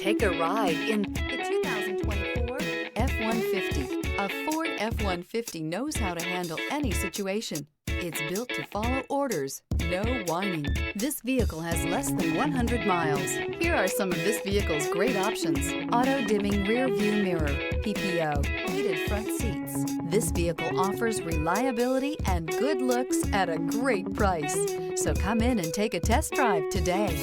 Take a ride in the 2024 F-150. A Ford F-150 knows how to handle any situation. It's built to follow orders, no whining. This vehicle has less than 100 miles. Here are some of this vehicle's great options: auto-dimming rear-view mirror, PPO, heated front seats. This vehicle offers reliability and good looks at a great price. So come in and take a test drive today.